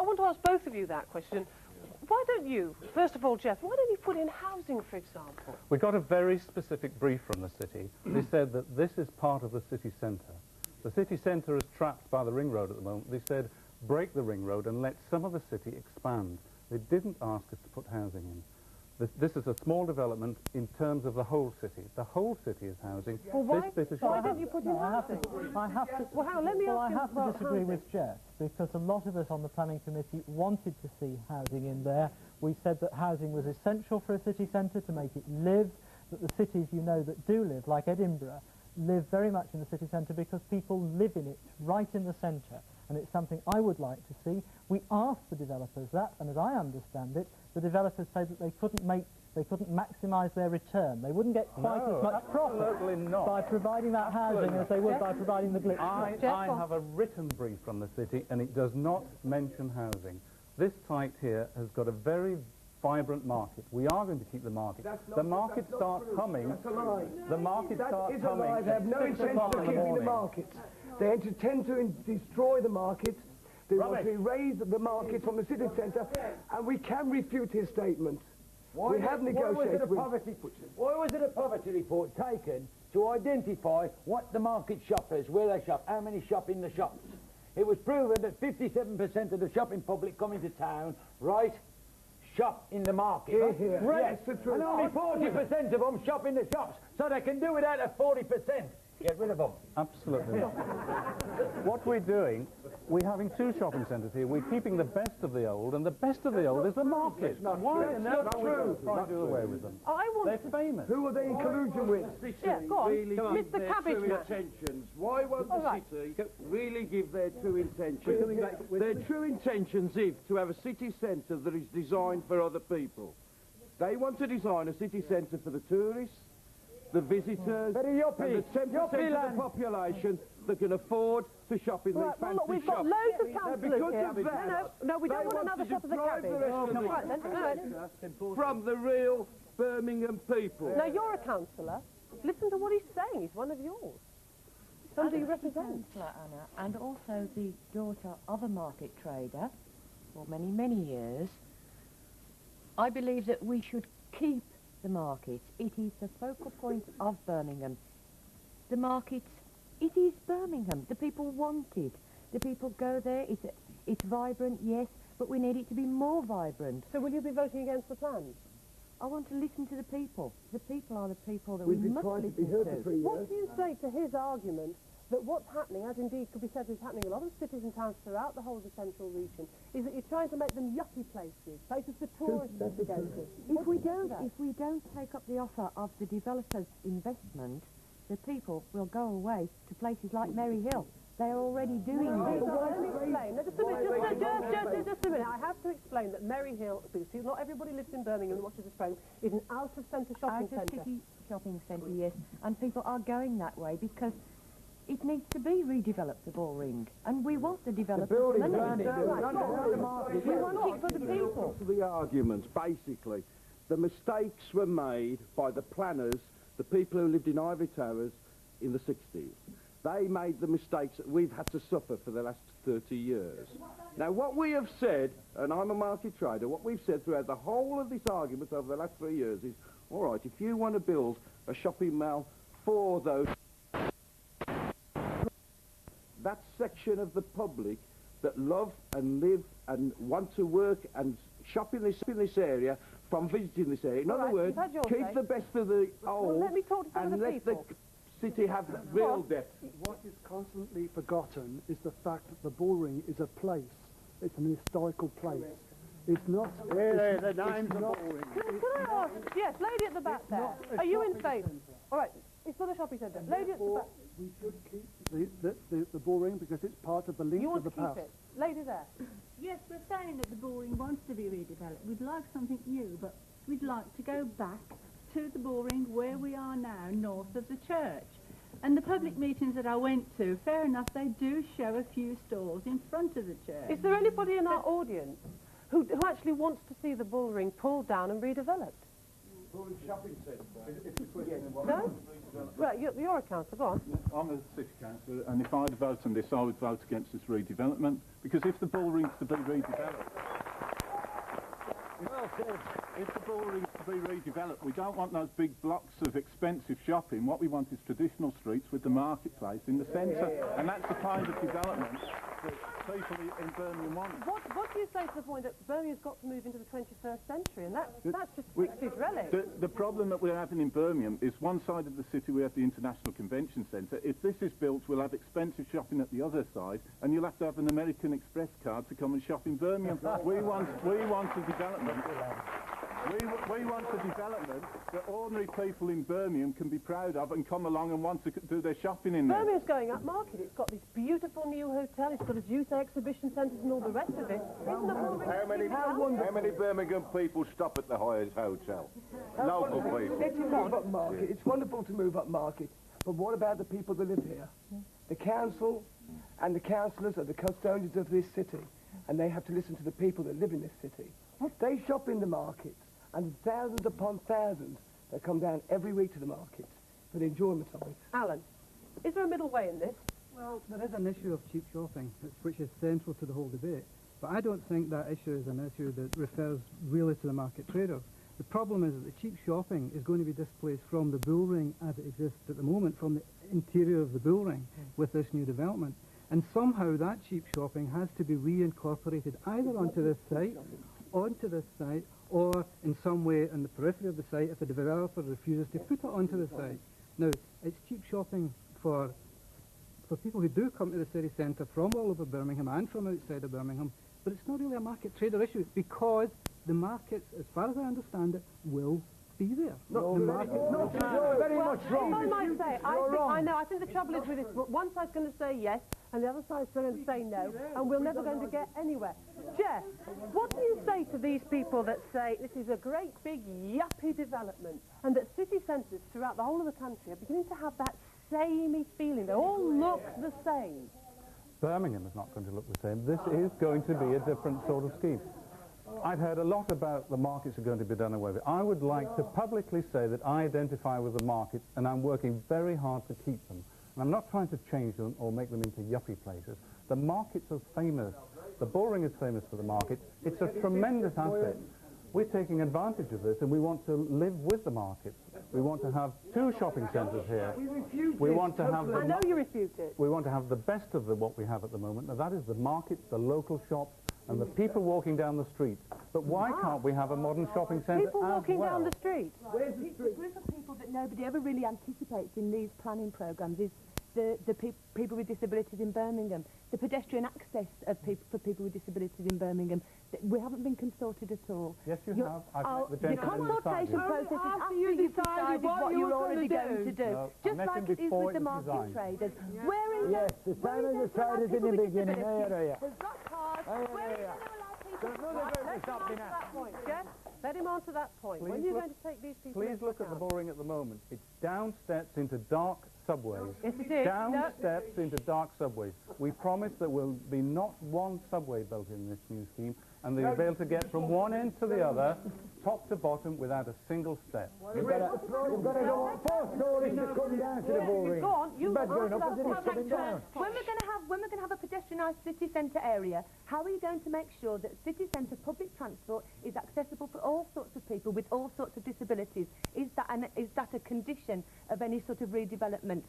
want to ask both of you that question. Why don't you, first of all, Jeff, why don't you put in housing, for example? We got a very specific brief from the city. They said that this is part of the city centre. The city centre is trapped by the ring road at the moment. They said, break the ring road and let some of the city expand. They didn't ask us to put housing in. This is a small development in terms of the whole city. The whole city is housing. Well, why don't you put in housing? I have to disagree with Jeff, because a lot of us on the planning committee wanted to see housing in there. We said that housing was essential for a city centre to make it live, that the cities, you know, that do live, like Edinburgh, live very much in the city centre because people live in it, right in the centre. And it's something I would like to see. We asked the developers that, and as I understand it, the developers said that they couldn't maximise their return. They wouldn't get quite as much profit by providing that housing as they would by providing the glitch. I have a written brief from the city, and it does not mention housing. This site here has got a very vibrant market. We are going to keep the market. The market starts humming. The market starts humming. They have no intention of keeping the market. They intend to destroy the market. They want to erase the market from the city centre, and we can refute his statement. We have negotiated with... Why was it a poverty report taken to identify what the market shoppers, where they shop, how many shop in the shops? It was proven that 57% of the shopping public coming to town, right, shop in the market. Yes, and only 40% of them shop in the shops, so they can do without a 40%. Get rid of them. Absolutely not. What we're doing, we're having two shopping centres here. We're keeping the best of the old, and the best of the old is the market. Why on earth are we trying to do away with them? They're famous. Who are they in collusion with? Yeah, go on. Mr. Cabbage Man. Why won't the city really give their true intentions? Their true intentions is to have a city centre that is designed for other people. They want to design a city centre for the tourists, the visitors, and the 10% of the population that can afford to shop in these fancy shops. We've got loads of councillors here. No, we don't want another shop of the cabbage. From the real Birmingham people. Now, you're a councillor. Listen to what he's saying. He's one of yours. Somebody you represent. Councillor Anna, and also the daughter of a market trader for many, many years, I believe that we should keep the market. It is the focal point of Birmingham. The market, it is Birmingham. The people want it. The people go there. It's vibrant, yes, but we need it to be more vibrant. So will you be voting against the plans? I want to listen to the people. The people are the people that we must listen to. What do you say to his argument that what's happening, as indeed could be said is happening in a lot of cities and towns throughout the whole of the central region, is that you're trying to make them yuppie places, places for tourists to go to? If we don't take up the offer of the developers' investment, the people will go away to places like Merry Hill. They are already doing this. Let me explain. Just a minute. I have to explain that Merry Hill, because not everybody lives in Birmingham and watches this program, is an out-of-centre shopping centre. Out-of-city shopping centre, yes. And people are going that way because it needs to be redeveloped, the Bull Ring. And we want the developers. We want it for the people. The arguments, basically, the mistakes were made by the planners, the people who lived in Ivory Towers in the 60s. They made the mistakes that we've had to suffer for the last 30 years. Now, what we have said, and I'm a market trader, what we've said throughout the whole of this argument over the last 3 years is, all right, if you want to build a shopping mall for those, that section of the public that love and live and want to work and shop in this area from visiting this area. In other words, keep the best of the old and let the city have real depth. What is constantly forgotten is the fact that the Bull Ring is a place. It's an historical place. It's not... the name's the Bull Ring. Can I ask? Yes, lady at the back there. Are you in favour? All right, it's not a shopping centre. Lady at the back. We should keep the Bull Ring because it's part of the link of the past. You want to keep it? Lady there. Yes, we're saying that the Bull Ring wants to be redeveloped. We'd like something new, but we'd like to go back to the Bull Ring where we are now, north of the church. And the public meetings that I went to, fair enough, they do show a few stalls in front of the church. Is there anybody in our audience who actually wants to see the Bull Ring pulled down and redeveloped? Bull Ring Shopping Centre. No? Right, you're a councillor, go on. I'm a city councillor, and if I had a vote on this, I would vote against this redevelopment, because if the Bullring's to be redeveloped, if the Bullring's to be redeveloped, we don't want those big blocks of expensive shopping. What we want is traditional streets with the marketplace in the centre, and that's the kind of development that people in Birmingham want. What do you say to the point that Birmingham's got to move into the 21st century, and that's just 60s relic? The problem that we're having in Birmingham is one side of the city we have the International Convention Centre. If this is built, we'll have expensive shopping at the other side, and you'll have to have an American Express card to come and shop in Birmingham. We want a development. We want a development that ordinary people in Birmingham can be proud of and come along and want to do their shopping in there. Birmingham's going up market. It's got this beautiful new hotel. It's got its youth exhibition centres and all the rest of it. How many Birmingham people stop at the Hyatt Hotel? Local people. Let's move up market. It's wonderful to move up market, but what about the people that live here? The council and the councillors are the custodians of this city, and they have to listen to the people that live in this city. They shop in the markets, and thousands upon thousands that come down every week to the markets for the enjoyment of it. Alan, is there a middle way in this? Well, there is an issue of cheap shopping, which is central to the whole debate. But I don't think that issue is an issue that refers really to the market traders. The problem is that the cheap shopping is going to be displaced from the bullring as it exists at the moment, from the interior of the bullring with this new development. And somehow that cheap shopping has to be reincorporated either onto this site, or in some way in the periphery of the site if the developer refuses to put it onto the site. Now, it's cheap shopping for people who do come to the city centre from all over Birmingham and from outside of Birmingham, but it's not really a market trader issue because the markets, as far as I understand it, will be there. Very much wrong. I might say, I think the trouble is with this, one side's going to say yes, and the other side's going to say no, and we're never going to get anywhere. Jeff, what do you say to these people that say this is a great big yuppie development, and that city centres throughout the whole of the country are beginning to have that samey feeling? They all look the same. Birmingham is not going to look the same. This is going to be a different sort of scheme. I've heard a lot about the markets are going to be done away with. I would like to publicly say that I identify with the markets and I'm working very hard to keep them. And I'm not trying to change them or make them into yuppie places. The markets are famous. The Bullring is famous for the market. It's a tremendous asset. We're taking advantage of this and we want to live with the markets. We want to have 2 shopping centres here. We want to have I know you refute it. We want to have the best of what we have at the moment. Now that is the markets, the local shops, and the people walking down the street. But why can't we have a modern shopping centre People walking down the street? It's a group of people that nobody ever really anticipates in these planning programmes is the people with disabilities in Birmingham, the pedestrian access of for people with disabilities in Birmingham. We haven't been consulted at all. Yes, you have. I've met the the gentleman consultation process is after you've decided what you're already going to do. No, Just like it is with the market traders. Yes, the same as the traders in the beginning. There's got cars. Where are you going to allow people to Jeff, let him answer that point. When are you going to take these people Please look at the Bullring at the moment. It's down steps into dark subways. Yes, it is. Down steps into dark subways. We promise there will be not one subway built in this new scheme, and they'll be able to get from one end to the other, top to bottom, without a single step. You've got to go on 4 stories to come down to the Bullring. Go on, you going up as it is coming down. When we're going to have a pedestrianised city centre area, how are you going to make sure that city centre public transport is accessible for all sorts of people with all sorts of disabilities? Is that a condition of any sort of redevelopment?